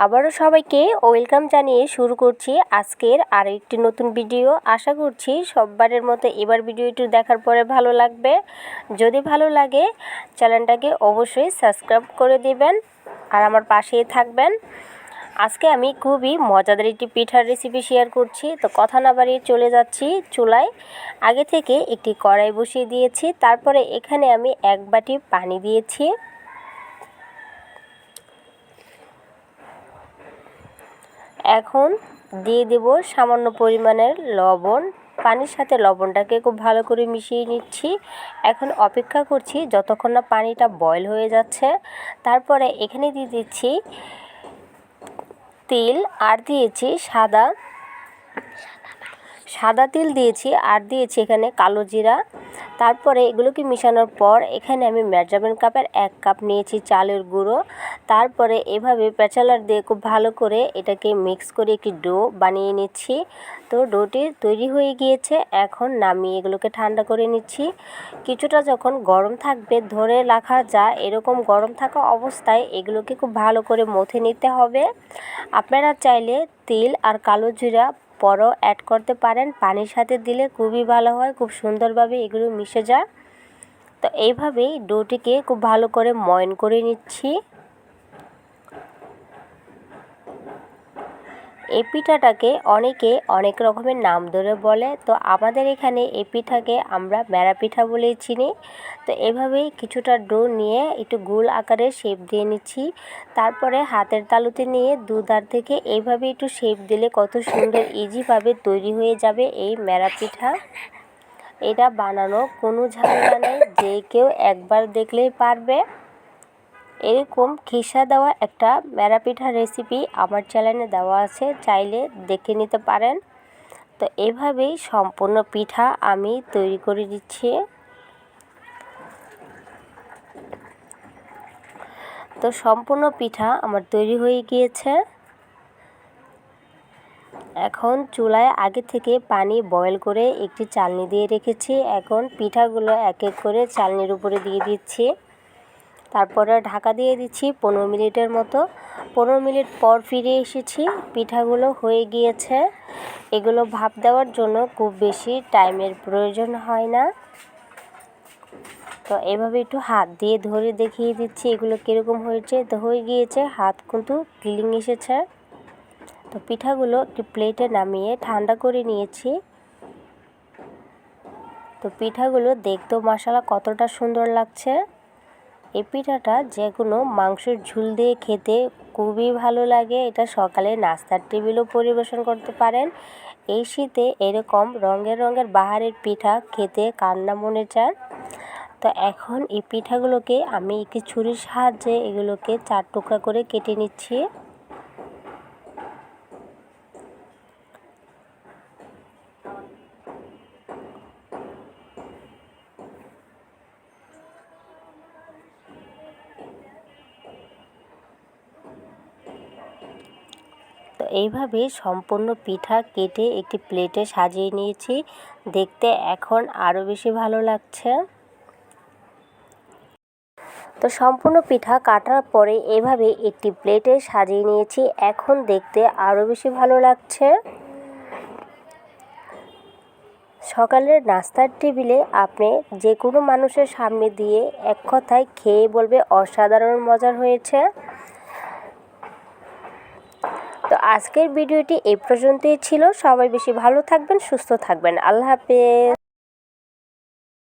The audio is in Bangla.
আবারও সবাইকে ওয়েলকাম জানিয়ে শুরু করছি আজকের আরও একটি নতুন ভিডিও। আশা করছি সববারের মতো এবার ভিডিওটি দেখার পরে ভালো লাগবে। যদি ভালো লাগে চ্যানেলটাকে অবশ্যই সাবস্ক্রাইব করে দিবেন আর আমার পাশেই থাকবেন। আজকে আমি খুবই মজাদার একটি পিঠার রেসিপি শেয়ার করছি। তো কথা না বাড়িয়ে চলে যাচ্ছি চুলায়। আগে থেকে একটি কড়াই বসিয়ে দিয়েছি, তারপরে এখানে আমি 1 বাটি পানি দিয়েছি। এখন দিয়ে দেব সামান্য পরিমাণের লবণ। পানির সাথে লবণটাকে খুব ভালো করে মিশিয়ে নিচ্ছি। এখন অপেক্ষা করছি যতক্ষণ না পানিটা বয়েল হয়ে যাচ্ছে। তারপরে এখানে দিয়ে দিচ্ছি তিল আর দিয়েছি সাদা তিল দিয়েছি আর দিয়েছি এখানে কালো জিরা। তারপরে এগুলোকে মিশানোর পর এখানে আমি মেজারমেন্ট কাপের 1 কাপ নিয়েছি চালের গুঁড়ো। তারপরে এভাবে প্যাচালার দিয়ে খুব ভালো করে এটাকে মিক্স করে একটি ডো বানিয়ে নিচ্ছি। তো ডোটি তৈরি হয়ে গিয়েছে। এখন নামিয়ে এগুলোকে ঠান্ডা করে নিচ্ছি। কিছুটা যখন গরম থাকবে, ধরে রাখা যায় এরকম গরম থাকা অবস্থায় এগুলোকে খুব ভালো করে মথে নিতে হবে। আপনারা চাইলে তিল আর কালো জিরা পরও অ্যাড করতে পারেন। পানির সাথে দিলে খুবই ভালো হয়, খুব সুন্দরভাবে এগুলো মিশে যায়। তো এইভাবেই ডোটিকে খুব ভালো করে ময়ন করে নিচ্ছি। এই পিঠাটাকে অনেকে অনেক রকমের নাম ধরে বলে, তো আমাদের এখানে এই পিঠাকে আমরা মেরা পিঠা বলেই চিনি। তো এভাবেই কিছুটা ডো নিয়ে একটু গোল আকারে শেপ দিয়ে নিচ্ছি। তারপরে হাতের তালুতে নিয়ে দুধার থেকে এইভাবে একটু শেপ দিলে কত সুন্দর ইজিভাবে তৈরি হয়ে যাবে এই মেরা পিঠা। এটা বানানো কোনো ঝামেলা নেই, যে কেউ একবার দেখলেই পারবে। এরকম খিসা দেওয়া একটা মেরা পিঠার রেসিপি আমার চ্যানেলে দেওয়া আছে, চাইলে দেখে নিতে পারেন। তো এভাবেই সম্পূর্ণ পিঠা আমি তৈরি করে দিচ্ছি। তো সম্পূর্ণ পিঠা আমার তৈরি হয়ে গিয়েছে। এখন চুলায় আগে থেকে পানি বয়েল করে একটি চালনি দিয়ে রেখেছি। এখন পিঠাগুলো এক এক করে চালনির উপরে দিয়ে দিচ্ছি। তারপরে ঢাকা দিয়ে দিচ্ছি 15 মিনিটের মতো। 15 মিনিট পর ফিরে এসেছি। পিঠাগুলো হয়ে গিয়েছে। এগুলো ভাপ দেওয়ার জন্য খুব বেশি টাইমের প্রয়োজন হয় না। তো এভাবে একটু হাত দিয়ে ধরে দেখিয়ে দিচ্ছি এগুলো কীরকম হয়েছে। তো হয়ে গিয়েছে, হাত কিন্তু ফিলিং এসেছে। তো পিঠাগুলো একটি প্লেটে নামিয়ে ঠান্ডা করে নিয়েছি। তো পিঠাগুলো দেখতেও মাশাআল্লাহ কতটা সুন্দর লাগছে। এই পিঠাটা যে কোনো মাংসের ঝোল দিয়ে খেতে খুবই ভালো লাগে। এটা সকালে নাস্তার টেবিলও পরিবেশন করতে পারেন। এই শীতে এরকম রঙের রঙের বাহারের পিঠা খেতে কার না মনে চায়। তো এখন এই পিঠাগুলোকে আমি একটি ছুরির সাহায্যে এগুলোকে 4 টুকরা করে কেটে নিচ্ছি। তো এইভাবে সম্পূর্ণ পিঠা কেটে একটি প্লেটে সাজিয়ে নিয়েছি। দেখতে এখন আরও বেশি ভালো লাগছে। তো সম্পূর্ণ পিঠা কাটার পরে এভাবে একটি প্লেটে সাজিয়ে নিয়েছি। এখন দেখতে আরও বেশি ভালো লাগছে। সকালের নাস্তার টেবিলে আপনি যে কোনো মানুষের সামনে দিয়ে এক কথায় খেয়ে বলবে অসাধারণ মজার হয়েছে। তো আজকের ভিডিওটি এই পর্যন্তই ছিল। সবাই বেশি ভালো থাকবেন, সুস্থ থাকবেন। আল্লাহ হাফেজ।